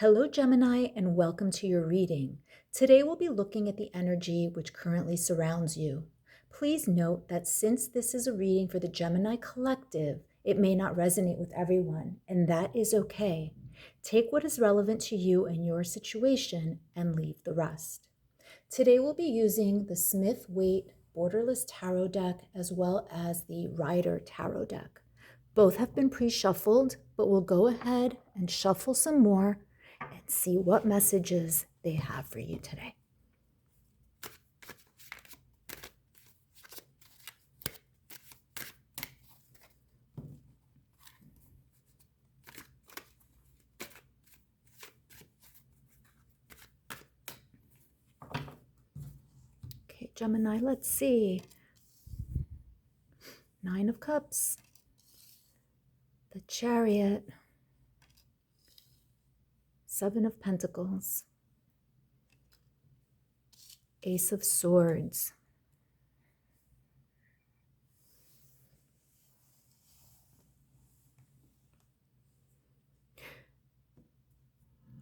Hello, Gemini, and welcome to your reading. Today we'll be looking at the energy which currently surrounds you. Please note that since this is a reading for the Gemini collective, it may not resonate with everyone, and that is okay. Take what is relevant to you and your situation and leave the rest. Today we'll be using the Smith-Waite Borderless Tarot deck as well as the Rider Tarot deck. Both have been pre-shuffled, but we'll go ahead and shuffle some more and see what messages they have for you today. Okay, Gemini, let's see. 9 of Cups, the Chariot, 7 of Pentacles, Ace of Swords,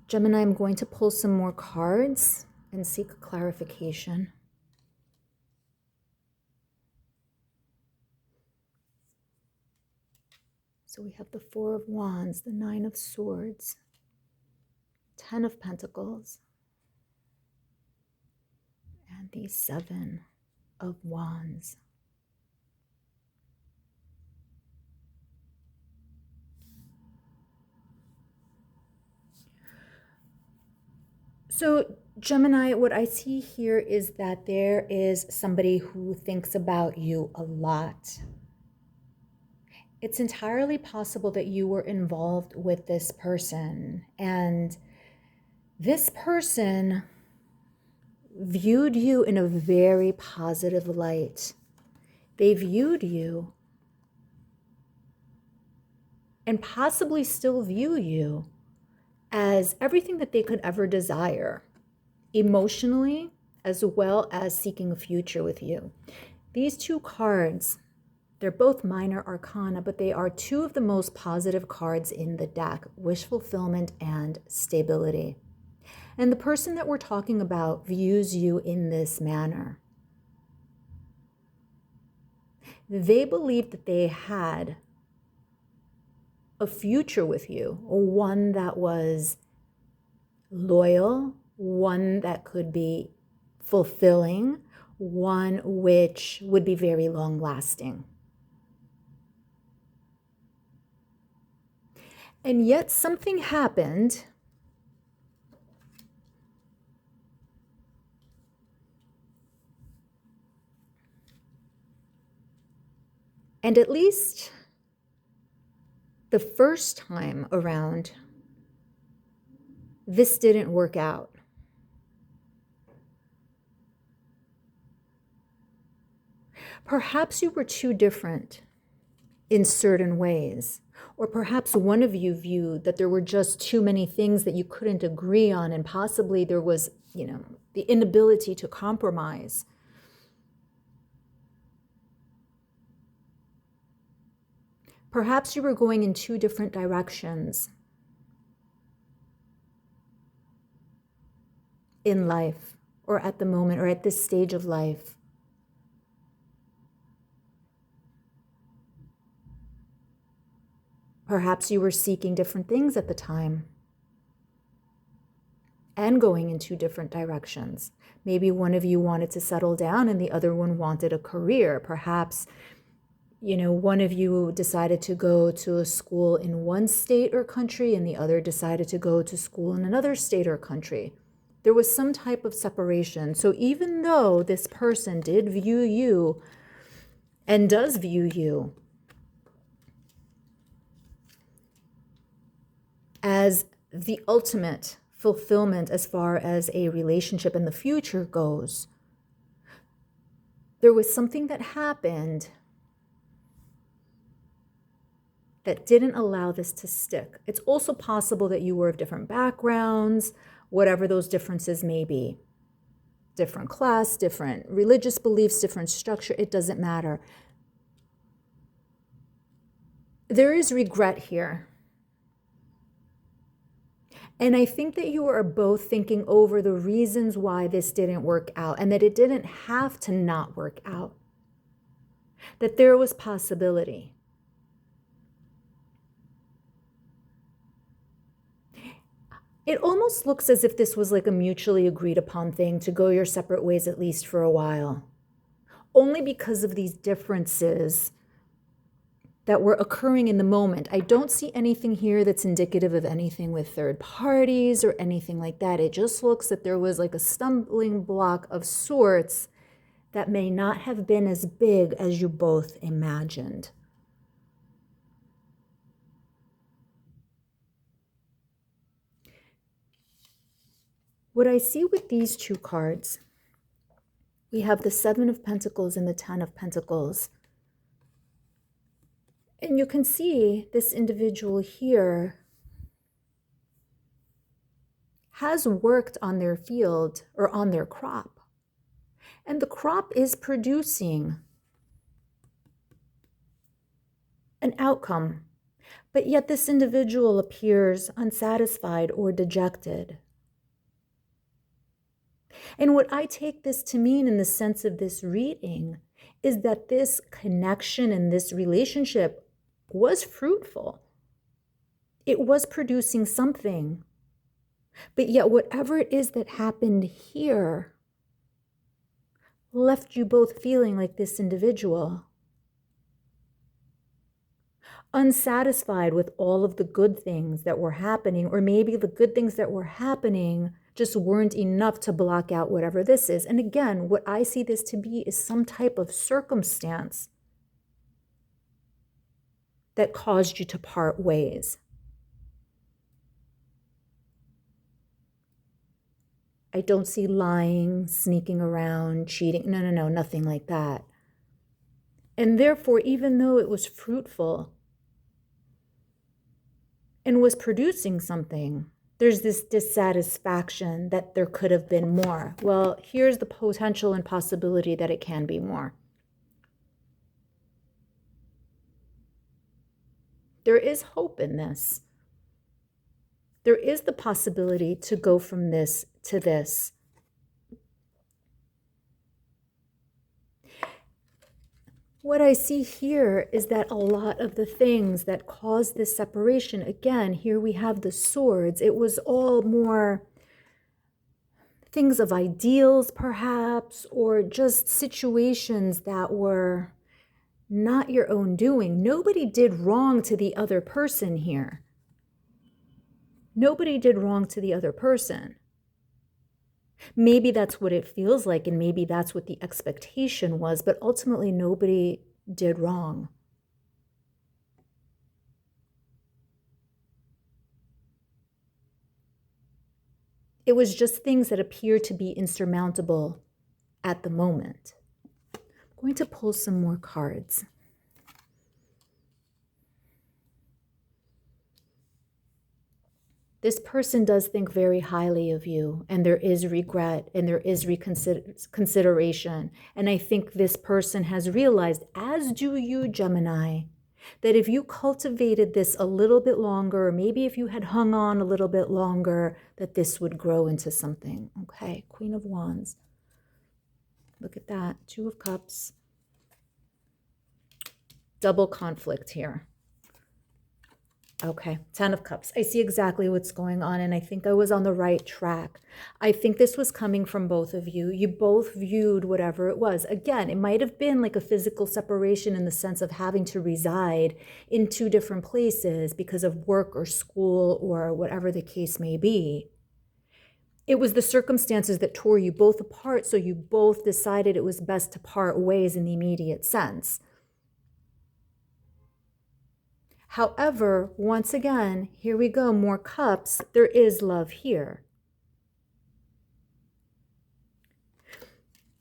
Gemini, I'm going to pull some more cards and seek clarification. So we have the 4 of Wands, the 9 of Swords, 10 of Pentacles, and the 7 of Wands. So Gemini, what I see here is that there is somebody who thinks about you a lot. It's entirely possible that you were involved with this person, and this person viewed you in a very positive light. They viewed you and possibly still view you as everything that they could ever desire, emotionally, as well as seeking a future with you. These two cards, they're both minor arcana, but they are two of the most positive cards in the deck: wish fulfillment and stability. And the person that we're talking about views you in this manner. They believed that they had a future with you, one that was loyal, one that could be fulfilling, one which would be very long lasting. And yet something happened and at least the first time around, this didn't work out. Perhaps you were too different in certain ways, or perhaps one of you viewed that there were just too many things that you couldn't agree on, and possibly there was, the inability to compromise. Perhaps you were going in two different directions in life, or at the moment, or at this stage of life. Perhaps you were seeking different things at the time and going in two different directions. Maybe one of you wanted to settle down and the other one wanted a career. Perhaps, one of you decided to go to a school in one state or country and the other decided to go to school in another state or country. There was some type of separation. So even though this person did view you and does view you as the ultimate fulfillment as far as a relationship in the future goes, there was something that happened that didn't allow this to stick. It's also possible that you were of different backgrounds, whatever those differences may be. Different class, different religious beliefs, different structure, it doesn't matter. There is regret here. And I think that you are both thinking over the reasons why this didn't work out and that it didn't have to not work out, that there was possibility. It almost looks as if this was like a mutually agreed upon thing to go your separate ways, at least for a while, only because of these differences that were occurring in the moment. I don't see anything here that's indicative of anything with third parties or anything like that. It just looks that there was like a stumbling block of sorts that may not have been as big as you both imagined. What I see with these two cards, we have the Seven of Pentacles and the Ten of Pentacles. And you can see this individual here has worked on their field or on their crop. And the crop is producing an outcome. But yet this individual appears unsatisfied or dejected. And what I take this to mean in the sense of this reading is that this connection and this relationship was fruitful. It was producing something. But yet whatever it is that happened here left you both feeling like this individual, unsatisfied with all of the good things that were happening, or maybe the good things that were happening just weren't enough to block out whatever this is. And again, what I see this to be is some type of circumstance that caused you to part ways. I don't see lying, sneaking around, cheating. No, nothing like that. And therefore, even though it was fruitful and was producing something, there's this dissatisfaction that there could have been more. Well, here's the potential and possibility that it can be more. There is hope in this. There is the possibility to go from this to this. What I see here is that a lot of the things that caused this separation, again, here we have the swords. It was all more things of ideals, perhaps, or just situations that were not your own doing. Nobody did wrong to the other person here. Nobody did wrong to the other person. Maybe that's what it feels like, and maybe that's what the expectation was, but ultimately nobody did wrong. It was just things that appear to be insurmountable at the moment. I'm going to pull some more cards. This person does think very highly of you, and there is regret and there is reconsideration. And I think this person has realized, as do you, Gemini, that if you cultivated this a little bit longer, or maybe if you had hung on a little bit longer, that this would grow into something. Okay, Queen of Wands. Look at that, Two of Cups. Double conflict here. Okay, Ten of Cups. I see exactly what's going on, and I think I was on the right track. I think this was coming from both of you. You both viewed whatever it was. Again, it might have been like a physical separation in the sense of having to reside in two different places because of work or school or whatever the case may be. It was the circumstances that tore you both apart, so you both decided it was best to part ways in the immediate sense. However, once again, here we go, more cups. There is love here.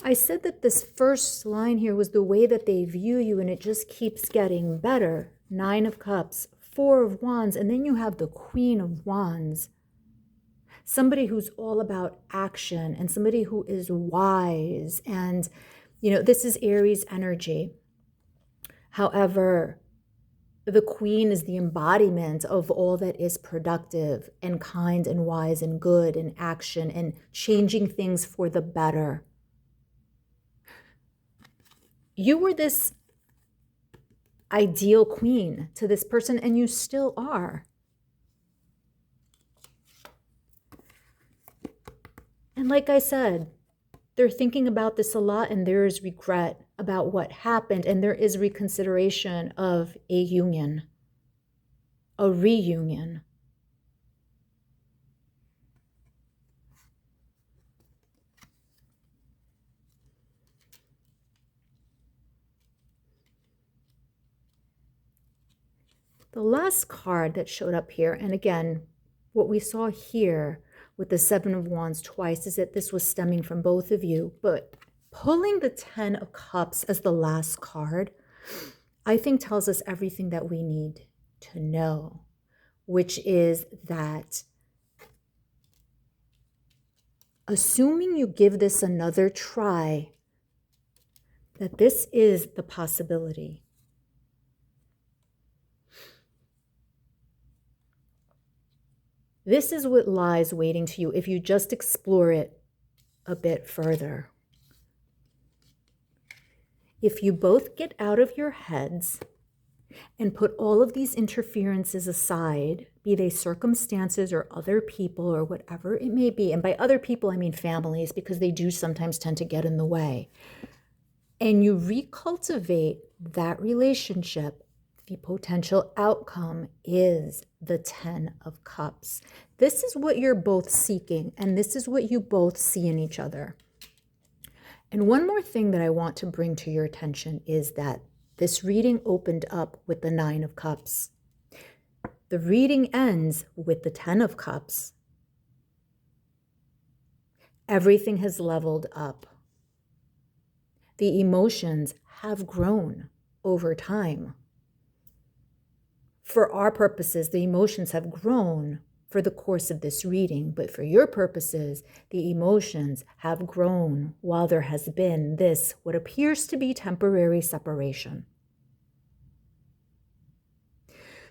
I said that this first line here was the way that they view you, and it just keeps getting better. Nine of Cups, Four of Wands, and then you have the Queen of Wands. Somebody who's all about action and somebody who is wise. And, you know, this is Aries energy. However, The Queen is the embodiment of all that is productive and kind and wise and good and action and changing things for the better. You were this ideal queen to this person, and you still are. And like I said, they're thinking about this a lot, and there is regret about what happened, and there is reconsideration of a union, a reunion. The last card that showed up here, and again, what we saw here with the Seven of Wands twice is that this was stemming from both of you, but pulling the Ten of Cups as the last card, I think tells us everything that we need to know, which is that assuming you give this another try, that this is the possibility. This is what lies waiting to you if you just explore it a bit further. If you both get out of your heads and put all of these interferences aside, be they circumstances or other people or whatever it may be, and by other people I mean families, because they do sometimes tend to get in the way, and you recultivate that relationship, the potential outcome is the Ten of Cups. This is what you're both seeking, and this is what you both see in each other. And one more thing that I want to bring to your attention is that this reading opened up with the Nine of Cups. The reading ends with the Ten of Cups. Everything has leveled up. The emotions have grown over time. For our purposes, the emotions have grown for the course of this reading, but for your purposes, the emotions have grown while there has been this, what appears to be temporary separation.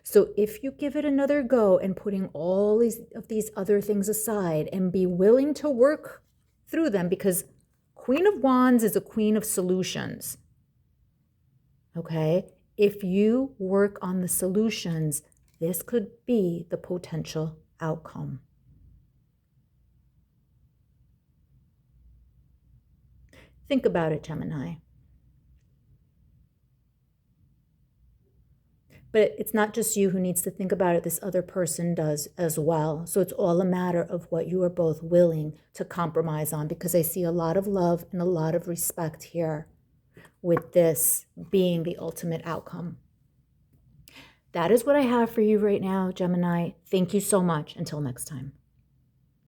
So if you give it another go and putting all of these other things aside and be willing to work through them, because Queen of Wands is a queen of solutions, okay? If you work on the solutions, this could be the potential outcome. Think about it, Gemini. But it's not just you who needs to think about it, this other person does as well. So it's all a matter of what you are both willing to compromise on, because I see a lot of love and a lot of respect here, with this being the ultimate outcome. That is what I have for you right now, Gemini. Thank you so much. Until next time.